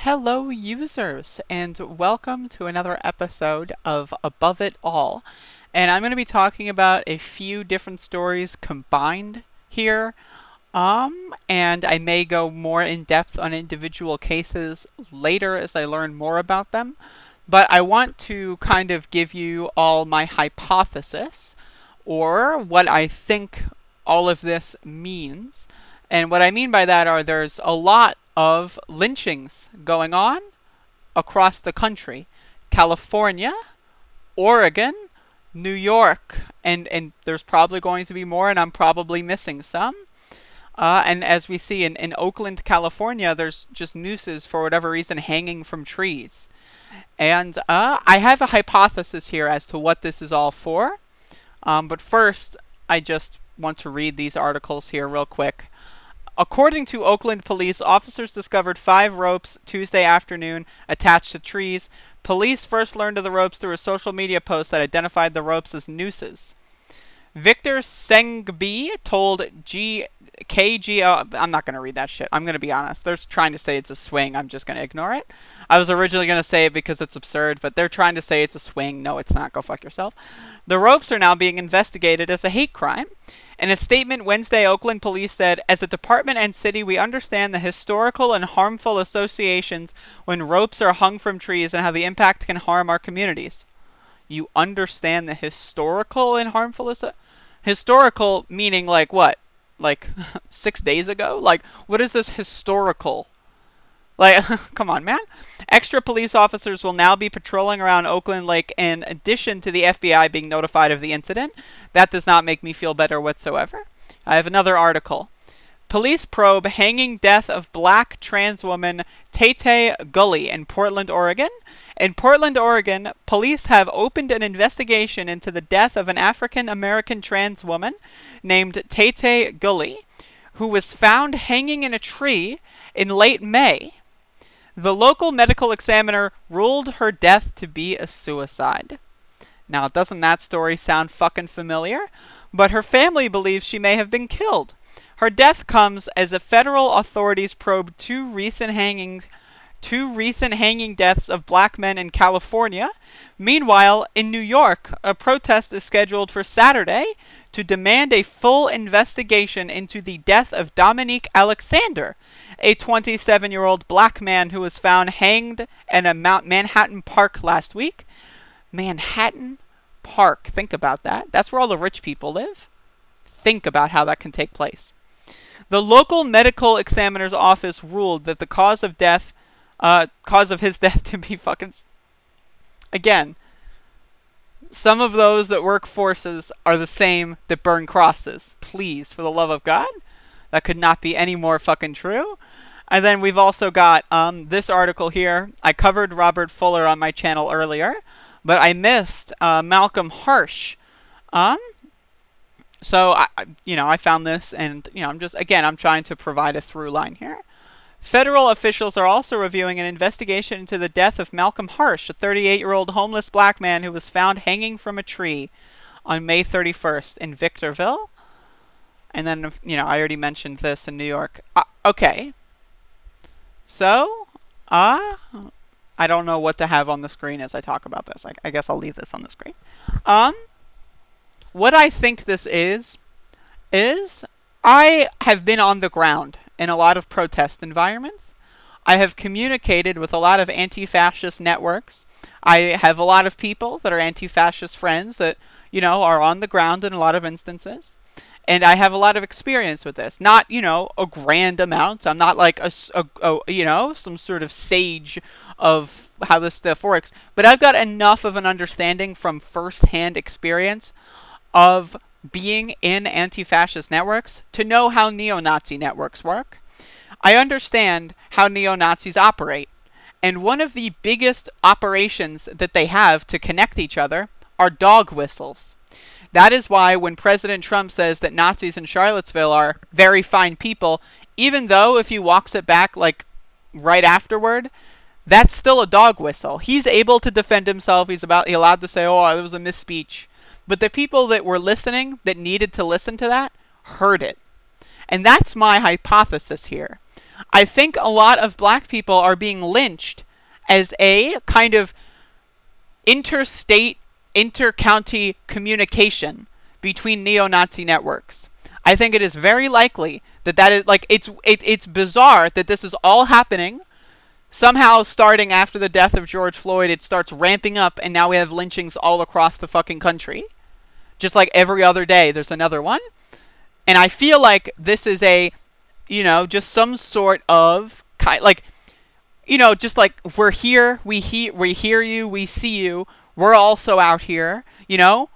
Hello, users, and welcome to another episode of Above It All. And I'm going to be talking about a few different stories combined here. And I may go more in depth on individual cases later as I learn more about them. But I want to kind of give you all my hypothesis, or what I think all of this means. And what I mean by that are there's a lot of lynchings going on across the country. California, Oregon, New York, and there's probably going to be more, and I'm probably missing some. And as we see in Oakland, California, there's just nooses for whatever reason hanging from trees. And I have a hypothesis here as to what this is all for. But first, I just want to read these articles here real quick. According to Oakland police, officers discovered 5 ropes Tuesday afternoon attached to trees. Police first learned of the ropes through a social media post that identified the ropes as nooses. Victor Sengbi told KGO... I'm not going to read that shit. I'm going to be honest. They're trying to say it's a swing. I'm just going to ignore it. I was originally going to say it because it's absurd, but they're trying to say it's a swing. No, it's not. Go fuck yourself. The ropes are now being investigated as a hate crime. In a statement Wednesday, Oakland police said, "As a department and city, we understand the historical and harmful associations when ropes are hung from trees and how the impact can harm our communities." You understand the historical and harmful historical meaning like what? Like 6 days ago? Like, what is this historical? Like, come on, man. Extra police officers will now be patrolling around Oakland Lake in addition to the FBI being notified of the incident. That does not make me feel better whatsoever. I have another article. Police probe hanging death of black trans woman Tay Gully in Portland, Oregon. In Portland, Oregon, police have opened an investigation into the death of an African-American trans woman named Tay Gully, who was found hanging in a tree in late May. The local medical examiner ruled her death to be a suicide. Now, doesn't that story sound fucking familiar? But her family believes she may have been killed. Her death comes as the federal authorities probe two recent hanging deaths of black men in California. Meanwhile, in New York, a protest is scheduled for Saturday to demand a full investigation into the death of Dominique Alexander, a 27-year-old black man who was found hanged in a Manhattan park last week. Manhattan Park. Think about that. That's where all the rich people live. Think about how that can take place. The local medical examiner's office ruled that the cause of his death to be fucking... Again, some of those that work forces are the same that burn crosses. Please, for the love of God. That could not be any more fucking true. And then we've also got this article here. I covered Robert Fuller on my channel earlier, but I missed Malcolm Harsh. So I found this, and I'm trying to provide a through line here. Federal officials are also reviewing an investigation into the death of Malcolm Harsh, a 38-year-old homeless black man who was found hanging from a tree on May 31st in Victorville. And then, I already mentioned this in New York. Okay. So, I don't know what to have on the screen as I talk about this. I guess I'll leave this on the screen. What I think this is I have been on the ground in a lot of protest environments. I have communicated with a lot of anti-fascist networks. I have a lot of people that are anti-fascist friends that, are on the ground in a lot of instances. And I have a lot of experience with this. Not, a grand amount. I'm not like some sort of sage of how this stuff works. But I've got enough of an understanding from first-hand experience of being in anti-fascist networks to know how neo-Nazi networks work. I understand how neo-Nazis operate. And one of the biggest operations that they have to connect each other are dog whistles. That is why when President Trump says that Nazis in Charlottesville are very fine people, even though if he walks it back like right afterward, that's still a dog whistle. He's able to defend himself. He's allowed to say, "Oh, it was a misspeech." But the people that were listening, that needed to listen to that, heard it. And that's my hypothesis here. I think a lot of black people are being lynched as a kind of interstate, inter-county communication between neo-Nazi networks. I think it is very likely that is like it's bizarre that this is all happening. Somehow, starting after the death of George Floyd, it starts ramping up, and now we have lynchings all across the fucking country. Just like every other day, there's another one. And I feel like this is just some sort of just like we're here, we hear you, we see you, we're also out here,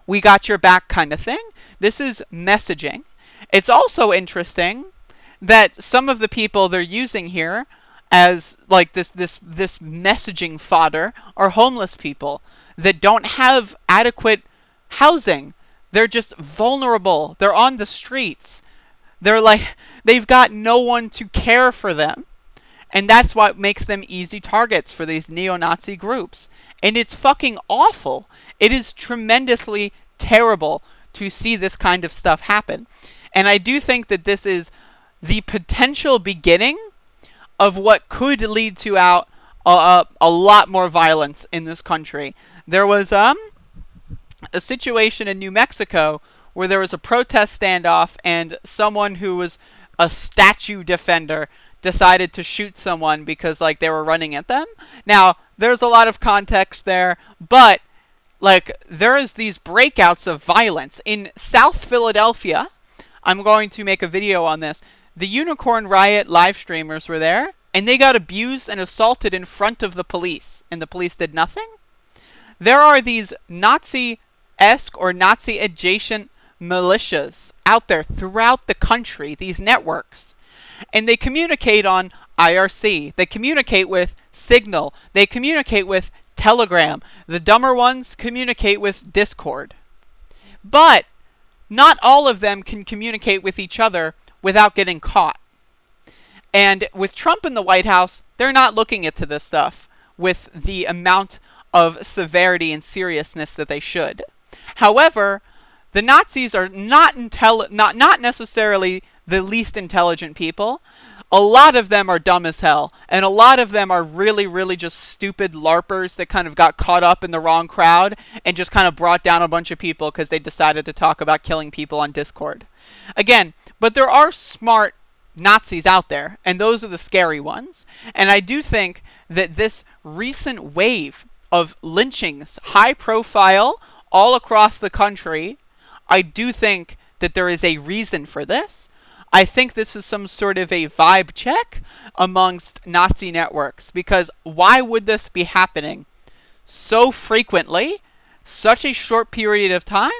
we got your back kind of thing. This is messaging. It's also interesting that some of the people they're using here as like this messaging fodder are homeless people that don't have adequate housing. They're just vulnerable. They're on the streets. They've got no one to care for them. And that's what makes them easy targets for these neo-Nazi groups. And it's fucking awful. It is tremendously terrible to see this kind of stuff happen. And I do think that this is the potential beginning of what could lead to a lot more violence in this country. There was a situation in New Mexico where there was a protest standoff and someone who was a statue defender decided to shoot someone because they were running at them. Now, there's a lot of context there, but there is these breakouts of violence in South Philadelphia. I'm going to make a video on this. The Unicorn Riot live streamers were there, and they got abused and assaulted in front of the police, and the police did nothing. There are these Nazi-esque or Nazi-adjacent militias out there throughout the country, these networks, and they communicate on IRC. They communicate with Signal. They communicate with Telegram. The dumber ones communicate with Discord. But not all of them can communicate with each other without getting caught. And with Trump in the White House, they're not looking into this stuff with the amount of severity and seriousness that they should. However, the Nazis are not necessarily the least intelligent people. A lot of them are dumb as hell, and a lot of them are really, really just stupid LARPers that kind of got caught up in the wrong crowd and just kind of brought down a bunch of people because they decided to talk about killing people on Discord. Again, but there are smart Nazis out there, and those are the scary ones. And I do think that this recent wave of lynchings, high profile, all across the country, I do think that there is a reason for this. I think this is some sort of a vibe check amongst Nazi networks, because why would this be happening so frequently, such a short period of time?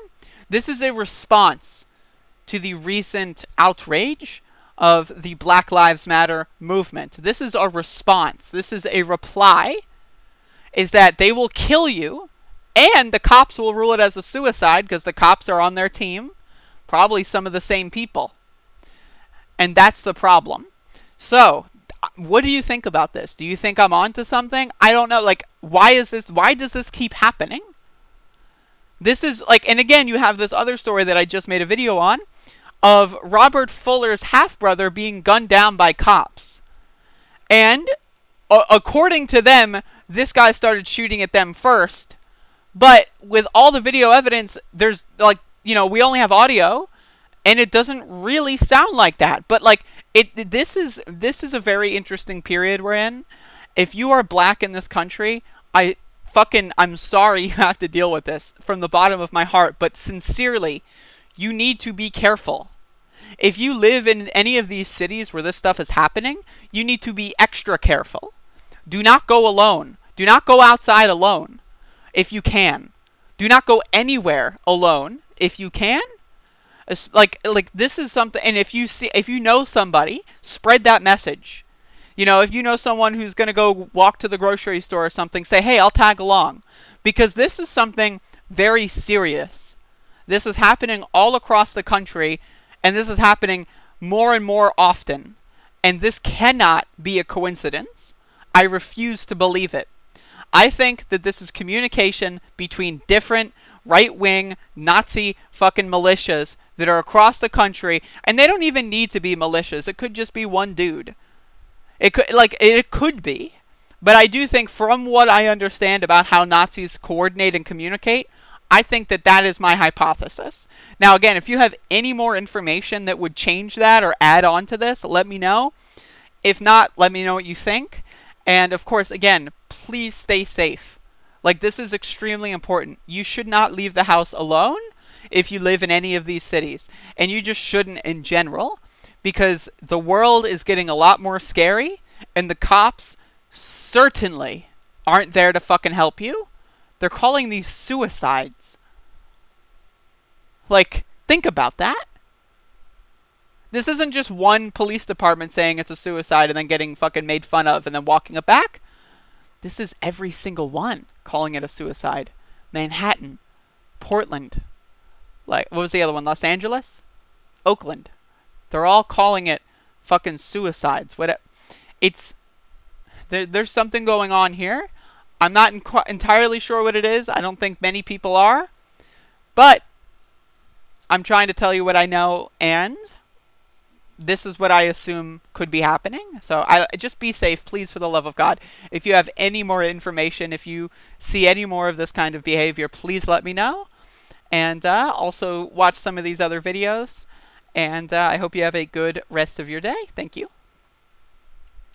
This is a response to the recent outrage of the Black Lives Matter movement. This is a response. This is a reply, is that they will kill you, and the cops will rule it as a suicide because the cops are on their team, probably some of the same people. And that's the problem. So, what do you think about this? Do you think I'm onto something? I don't know. Why does this keep happening? This is and again, you have this other story that I just made a video on of Robert Fuller's half-brother being gunned down by cops. And according to them, this guy started shooting at them first. But with all the video evidence, there's we only have audio, and it doesn't really sound like that. But this is a very interesting period we're in. If you are black in this country, I'm sorry you have to deal with this from the bottom of my heart, but sincerely, you need to be careful. If you live in any of these cities where this stuff is happening, you need to be extra careful. Do not go alone. Do not go outside alone if you can. Do not go anywhere alone if you can. This is something, and if you know somebody, spread that message. If you know someone who's going to go walk to the grocery store or something, say, hey, I'll tag along. Because this is something very serious. This is happening all across the country, and this is happening more and more often. And this cannot be a coincidence. I refuse to believe it. I think that this is communication between different right-wing Nazi fucking militias that are across the country, and they don't even need to be militias. It could just be one dude. It could be, but I do think, from what I understand about how Nazis coordinate and communicate, I think that that is my hypothesis. Now, again, if you have any more information that would change that or add on to this, let me know. If not, let me know what you think. And of course, again, please stay safe. Like, this is extremely important. You should not leave the house alone if you live in any of these cities. And you just shouldn't in general, because the world is getting a lot more scary, and the cops certainly aren't there to fucking help you. They're calling these suicides. Like, think about that. This isn't just one police department saying it's a suicide and then getting fucking made fun of and then walking it back. This is every single one calling it a suicide. Manhattan, Portland, like, what was the other one? Los Angeles? Oakland. They're all calling it fucking suicides. There's something going on here. I'm not entirely sure what it is. I don't think many people are. But I'm trying to tell you what I know, and this is what I assume could be happening. So just be safe, please, for the love of God. If you have any more information, if you see any more of this kind of behavior, please let me know. And also watch some of these other videos. And I hope you have a good rest of your day. Thank you.